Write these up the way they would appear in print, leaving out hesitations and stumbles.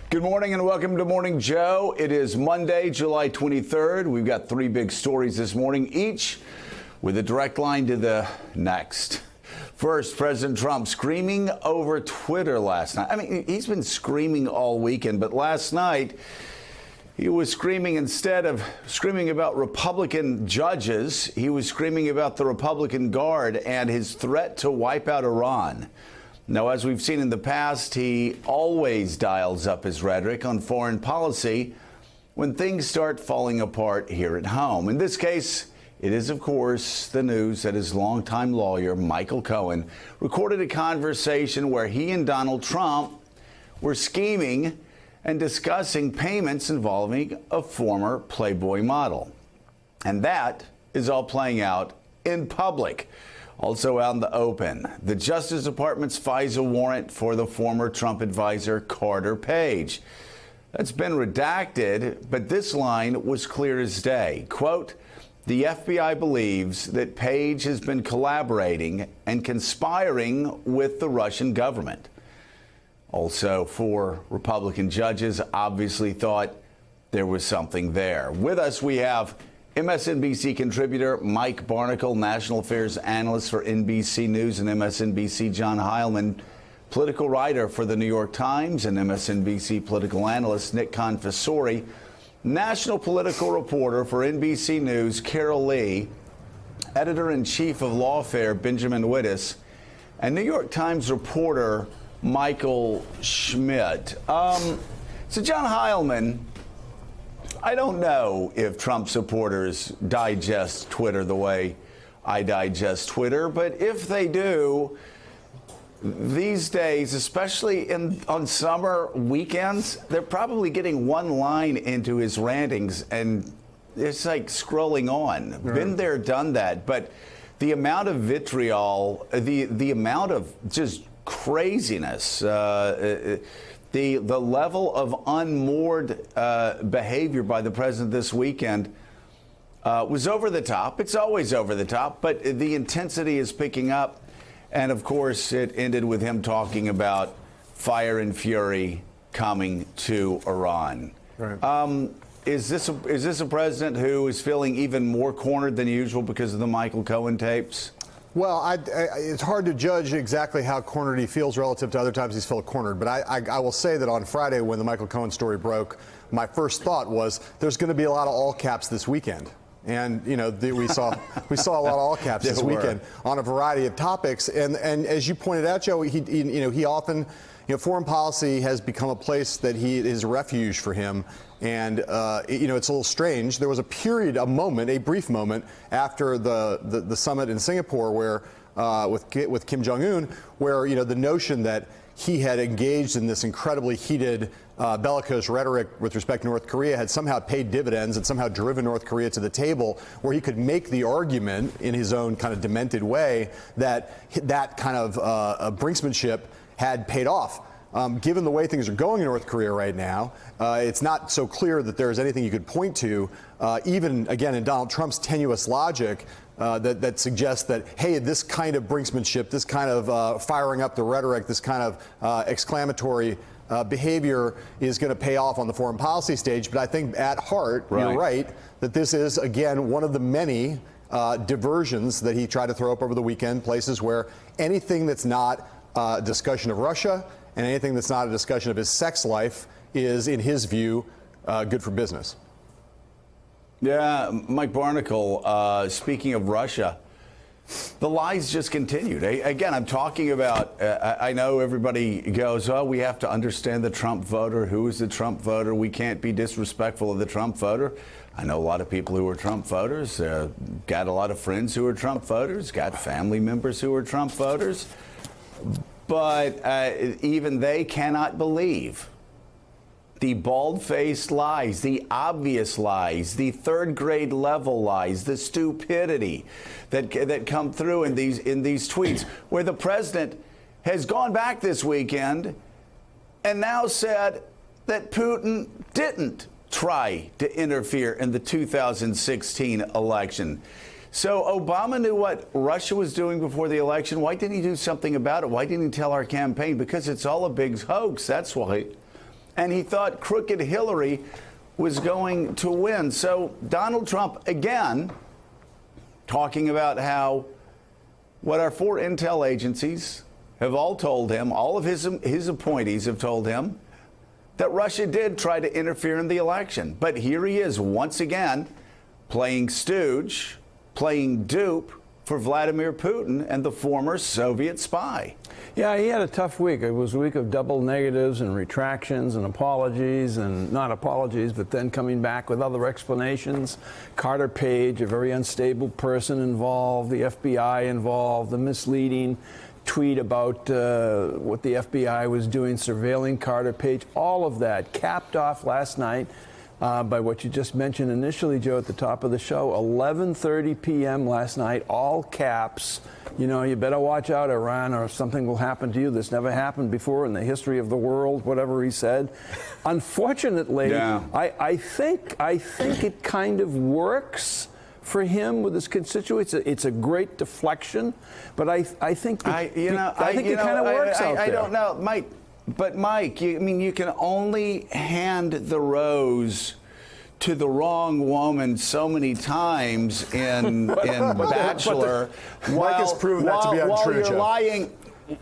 Good morning and welcome to Morning Joe. It is Monday, July 23rd. We've got three big stories this morning, each with a direct line to the next. First, President Trump screaming over Twitter last night. I mean, he's been screaming all weekend, but last night he was screaming, instead of screaming about Republican judges, he was screaming about the Republican Guard and his threat to wipe out Iran. Now, as we've seen in the past, he always dials up his rhetoric on foreign policy when things start falling apart here at home. In this case, it is, of course, the news that his longtime lawyer, Michael Cohen, recorded a conversation where he and Donald Trump were scheming and discussing payments involving a former Playboy model. And that is all playing out in public. Also out in the open, the Justice Department's FISA warrant for the former Trump advisor Carter Page. That's been redacted, but this line was clear as day. Quote, the FBI believes that Page has been collaborating and conspiring with the Russian government. Also, four Republican judges obviously thought there was something there. With us, we have MSNBC contributor Mike Barnicle, national affairs analyst for NBC News and MSNBC John Heilemann, political writer for the New York Times, and MSNBC political analyst Nick Confessori, national political reporter for NBC News Carol Lee, editor-in-chief of Lawfare Benjamin Wittes, and New York Times reporter Michael Schmidt. So John Heilemann, I don't know if Trump supporters digest Twitter the way I digest Twitter, but if they do, these days, especially on summer weekends, they're probably getting one line into his rantings, and it's like scrolling on. Right. Been there, done that. But the amount of vitriol, the amount of just craziness, the level of unmoored behavior by the president this weekend was over the top. It's always over the top, but the intensity is picking up. And of course, it ended with him talking about fire and fury coming to Iran. Right. Is this a president who is feeling even more cornered than usual because of the Michael Cohen tapes? Well, it's hard to judge exactly how cornered he feels relative to other times he's felt cornered. But I will say that on Friday, when the Michael Cohen story broke, my first thought was there's going to be a lot of all caps this weekend. And, you know, we saw a lot of all caps this weekend on a variety of topics. And as you pointed out, Joe, he often, foreign policy has become a place that is a refuge for him. And, it's a little strange. There was a brief moment after the summit in Singapore where with Kim Jong-un, where, the notion that he had engaged in this incredibly heated bellicose rhetoric with respect to North Korea had somehow paid dividends and somehow driven North Korea to the table where he could make the argument in his own kind of demented way that kind of brinksmanship had paid off. Given the way things are going in North Korea right now, it's not so clear that there's anything you could point to, even, again, in Donald Trump's tenuous logic, that suggests that, hey, this kind of brinksmanship, this kind of firing up the rhetoric, this kind of exclamatory behavior is going to pay off on the foreign policy stage. But I think at heart, You're right, that this is, again, one of the many diversions that he tried to throw up over the weekend, places where anything that's not a discussion of Russia and anything that's not a discussion of his sex life is, in his view, good for business. Yeah, Mike Barnicle, speaking of Russia, the lies just continued. Again, I'm talking about, I know everybody goes, oh, we have to understand the Trump voter. Who is the Trump voter? We can't be disrespectful of the Trump voter. I know a lot of people who are Trump voters, got a lot of friends who are Trump voters, got family members who are Trump voters. But even they cannot believe the bald-faced lies, the obvious lies, the third-grade level lies, the stupidity that come through in these tweets, where the president has gone back this weekend and now said that Putin didn't try to interfere in the 2016 election. So Obama knew what Russia was doing before the election. Why didn't he do something about it? Why didn't he tell our campaign? Because it's all a big hoax. That's why. and he thought crooked Hillary was going to win. So Donald Trump, again, talking about how what our 4 intel agencies have all told him, all of his appointees have told him, that Russia did try to interfere in the election. But here he is once again playing stooge, playing dupe for Vladimir Putin and the former Soviet spy. Yeah, he had a tough week. It was a week of double negatives and retractions and apologies, and not apologies, but then coming back with other explanations. Carter Page, a very unstable person involved, the FBI involved, the misleading tweet about what the FBI was doing, surveilling Carter Page, all of that capped off last night by what you just mentioned initially, Joe, at the top of the show, 11:30 p.m. last night, all caps. You know, you better watch out, Iran, or something will happen to you. This never happened before in the history of the world, whatever he said. Unfortunately, yeah. I think it kind of works for him with his constituents. It's a great deflection, but I think it kind of works out there. I don't know, Mike. But Mike, you can only hand the rose to the wrong woman so many times in Bachelor. Mike has proven that to be untrue, Joe.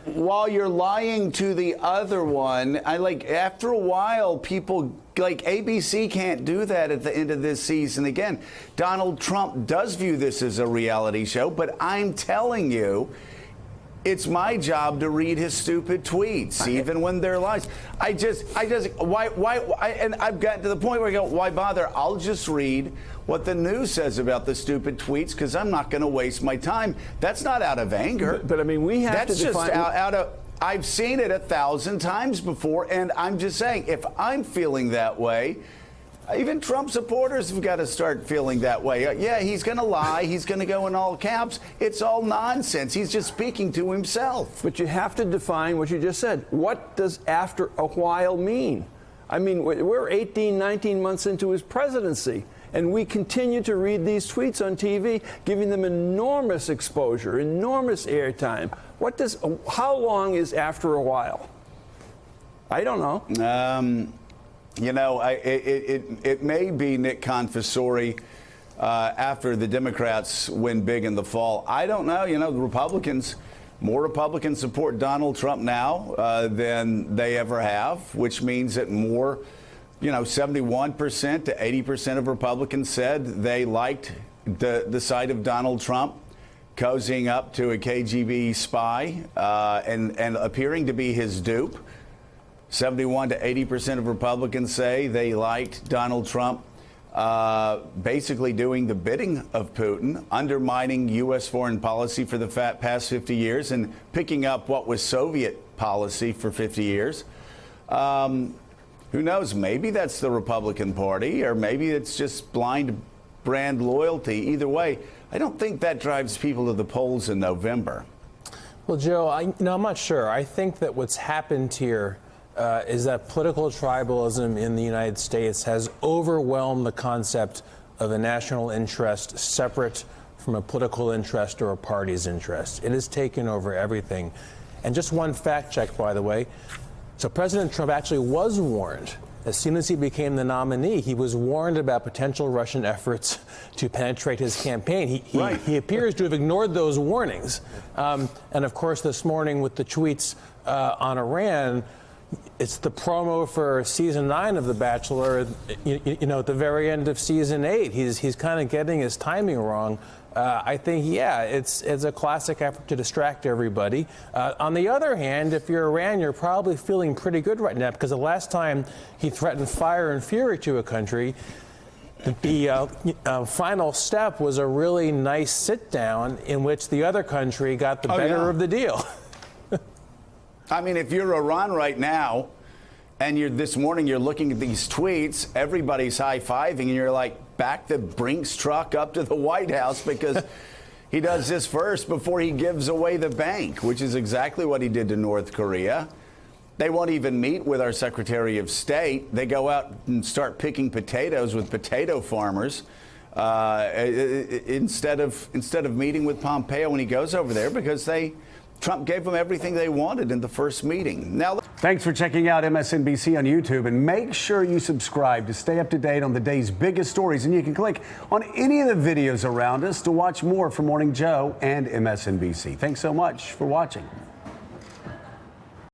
While you're lying to the other one, after a while, people like ABC can't do that at the end of this season again. Donald Trump does view this as a reality show, but I'm telling you, it's my job to read his stupid tweets, even when they're lies. And I've gotten to the point where I go, why bother? I'll just read what the news says about the stupid tweets because I'm not going to waste my time. That's not out of anger. But I mean, we have to define. That's just out of. I've seen it 1,000 times before, and I'm just saying, if I'm feeling that way, even Trump supporters have got to start feeling that way. Yeah, he's going to lie. He's going to go in all caps. It's all nonsense. He's just speaking to himself. But you have to define what you just said. What does after a while mean? I mean, we're 18, 19 months into his presidency, and we continue to read these tweets on TV, giving them enormous exposure, enormous airtime. How long is after a while? I don't know. You know, it may be Nick Confessori after the Democrats win big in the fall. I don't know. You know, more Republicans support Donald Trump now than they ever have, which means that more, 71% to 80% of Republicans said they liked the sight of Donald Trump cozying up to a KGB spy and appearing to be his dupe. 71 to 80% of Republicans say they liked Donald Trump basically doing the bidding of Putin, undermining U.S. foreign policy for the past 50 years and picking up what was Soviet policy for 50 years. Who knows? Maybe that's the Republican Party, or maybe it's just blind brand loyalty. Either way, I don't think that drives people to the polls in November. Well, Joe, I'm not sure. I think that what's happened here is that political tribalism in the United States has overwhelmed the concept of a national interest separate from a political interest or a party's interest. It has taken over everything. And just one fact check, by the way. So President Trump actually was warned. As soon as he became the nominee, he was warned about potential Russian efforts to penetrate his campaign. He appears to have ignored those warnings. And of course, this morning with the tweets on Iran, it's the promo for season 9 of The Bachelor, at the very end of season 8. He's kind of getting his timing wrong. I think, it's a classic effort to distract everybody. On the other hand, if you're Iran, you're probably feeling pretty good right now because the last time he threatened fire and fury to a country, the final step was a really nice sit-down in which the other country got the better of the deal. I mean, if you're Iran right now, and this morning you're looking at these tweets, everybody's high-fiving, and you're like, back the Brinks truck up to the White House because he does this first before he gives away the bank, which is exactly what he did to North Korea. They won't even meet with our Secretary of State. They go out and start picking potatoes with potato farmers instead of meeting with Pompeo when he goes over there because Trump gave them everything they wanted in the first meeting. Now. Thanks for checking out MSNBC on YouTube, and make sure you subscribe to stay up to date on the day's biggest stories. And you can click on any of the videos around us to watch more from Morning Joe and MSNBC. Thanks so much for watching.